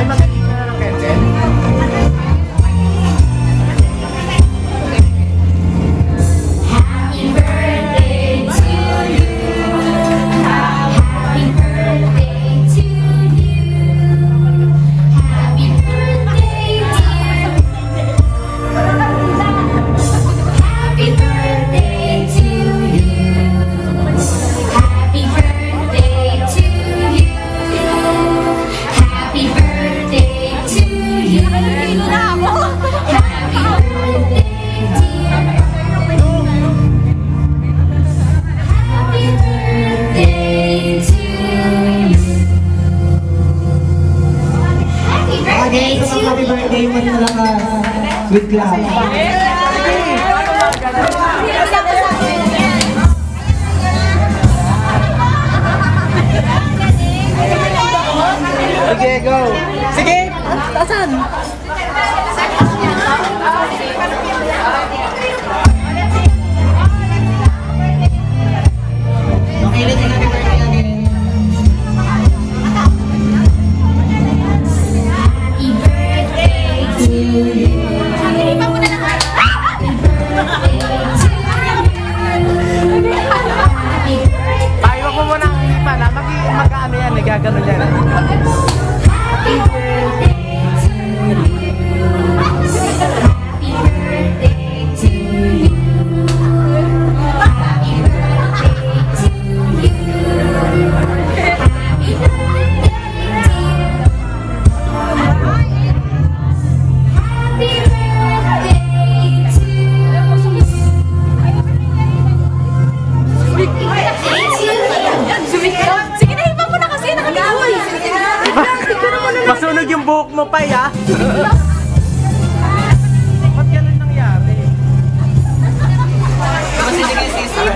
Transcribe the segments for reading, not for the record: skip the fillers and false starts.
Ay, magiging na ng Kenden. Happy birthday mo na lakas with love. Sige, go! Sige! Asan? Makilit na happy birthday again. Tayo ko muna ang ipa na mag-ano yan, gagano yan. Happy birthday to you. Happy birthday to you. Happy birthday to you. Happy birthday Sige na, iba mo na kasi nakalimutan. Masunog yung buhok mo pa, ya? Ba't ganun nangyari? Kasi sige sister.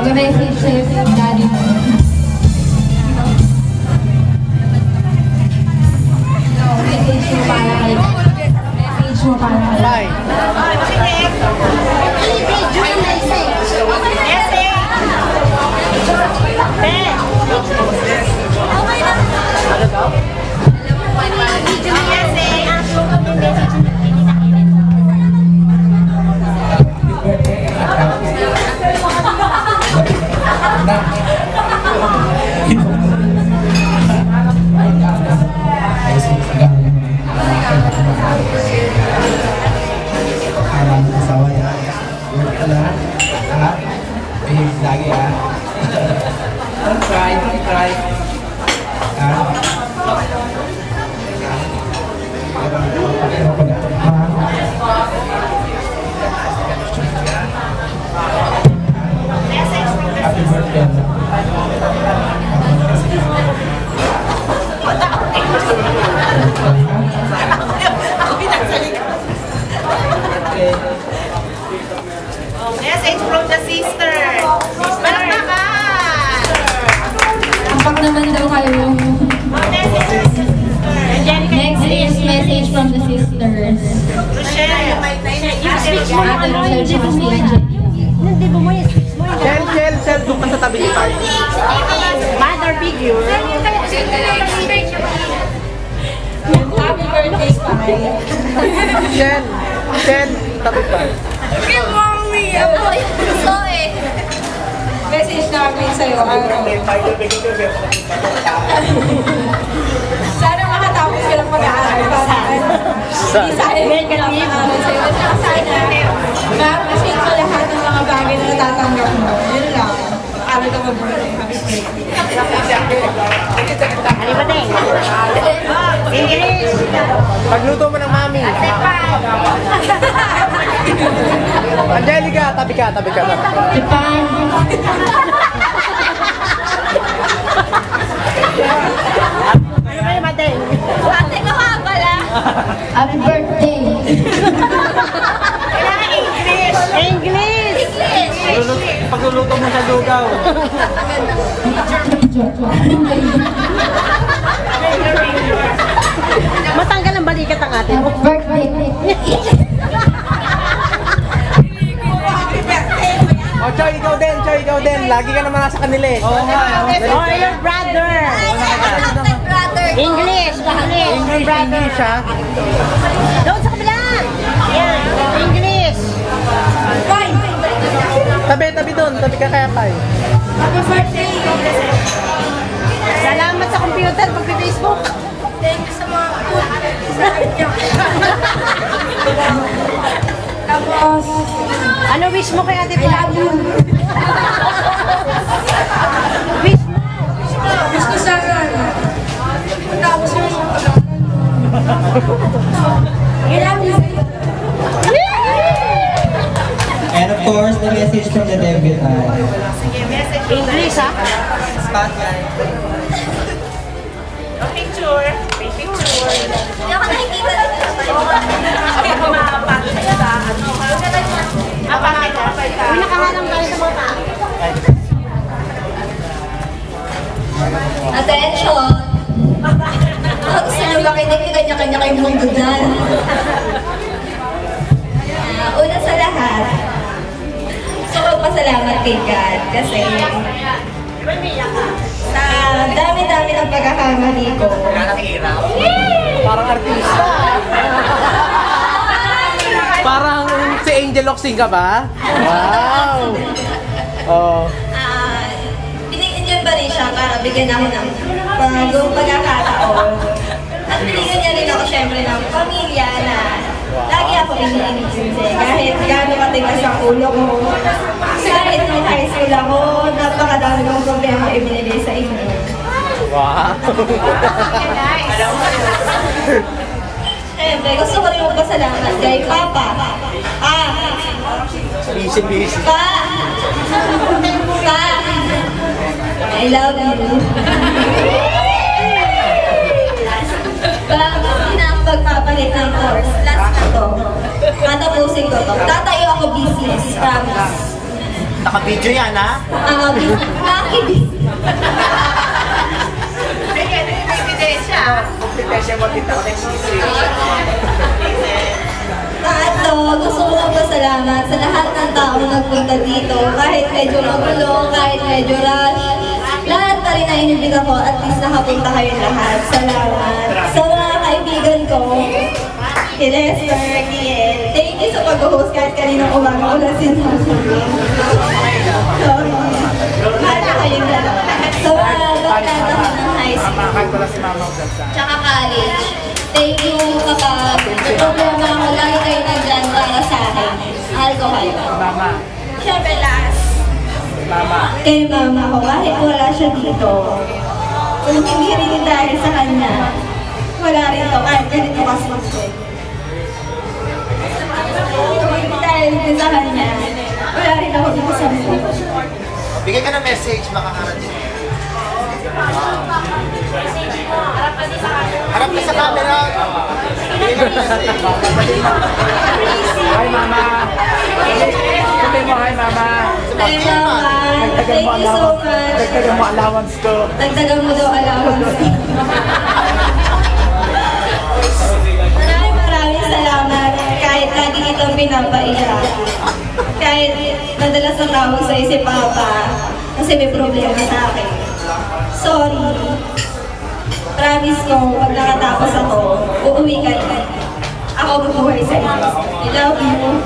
Mag-message sa'yo sa daddy mo. Message mo para kay... Message mo para kay... Bye! Lagi ya. Don't cry, don't cry. Happy birthday. Message from the sister. Apak naman daw kayo. Next is message from the sisters. Rochelle. Ate Rochelle tsaka si Angel. Chel, doon ka sa tabi ni Pai. Mother figure. Happy birthday, Pai. Chel, tabi Pai. Kay mommy. Ako gusto eh. Message namin sa'yo. Sana makatapos ka lang mag-aaral. Hindi sa akin may kailangan sa'yo. Ma-appreciate ko lahat ng mga bagay na natatanggap mo. Yun lang. Aral ka mag-birthday. Happy birthday. Ano ba din? English! Pagluto mo ng mami. Angelica, tabi ka. Japan. Ano ba yung matin? Ate ko nga pala. Happy birthday. Kailangan English. English! Pagluluto mo sa lugaw. Matanggal ang balikat ang atin. Birthday. O, Choy, ikaw din. Lagi ka naman nasa kanila eh. Oo nga. Or your brother. English! English, English ha. Doon sa kabila! Yan, English! Tabi doon. Tabi ka kaya tayo. Happy birthday. Salamat sa computer, pag-Facebook. Thank you sa mga food. Tapos, Ano wish mo kay Ate I Pat? love you. Wish mo! Gusto ko sana. Tapos yung I love you. And of course, the message from the devil ay, English ha? Spotlight. Picture. May picture. Hindi ako nakikita dito. Ako mapapagod sa ano. Bakit? Uy, nakaharang tayo sa mga tao. Attention! Gusto nyo makinig, kanya-kanya kayo mundo dyan. Una sa lahat, gusto ko pasalamat kay God kasi sa dami-dami ng pagkakamali ko. Parang artista. Parang si Angel Oxing ka ba? Wow! Oh. Binigyan ba rin siya para bigyan ako ng bagong pagkakataon. At binigyan niya rin ako syempre ng pamilya na lagi ako iniinsin kahit gano'n katigas ang ulo ko. Kahit nung high school ako, napakadami kong problema ibinigay sa inyo. Wow! Siyempre, gusto ko rin magpasalamat kay Papa. Busy. Pa! I love you. Pa, hindi na ako pagpapalit ng course. Last na to. Tatapusin ko to. Tatayo ako business. Promise. Naka-video yan ha? Business. Bakit? Competition mo dito next season. Paano, gusto ko magpasalamat sa lahat ng taong nagpunta dito. Kahit medyo magulo, kahit medyo rush. Lahat na rin na inibig ako, at least nakapunta kayo lahat. Salamat. Sa mga kaibigan ko, kay Lester, Kiel, thank you sa pag-host kahit kaninang umaga ko lang sinasabi. Sorry. Mahal kayong dalawa. Sa mga bakanta ko ng high school. Tsaka college. Thank you kapag may problema ako, lagi kayo nandyan para sa akin. Mahal ko kayo. Mama. Siyempre last. Mama. Kay mama ko, kahit wala siya dito. Kung hindi rin dahil sa kanya, wala rin to, kahit ganito kaswaswe. Kung hindi dahil din sa kanya, wala rin ako dito sa mundo. Bigay ka ng message, makakarating. Harap ka sa camera. Bigay ka ng message. Hi, Mama. Sabi mo, hi, Mama. Ay mama, thank you so much. Dagdagan mo allowance ko. Dagdagan mo daw allowance. Maraming salamat. Kahit lagi kitang pinapaiyak. Kahit madalas ang tawag sa'yo si Papa. Kasi may problema sa akin. Sorry. Promise ko, pag nakatapos ako, uuwi ka rin. Ako bubuhay sa inyo. I love you.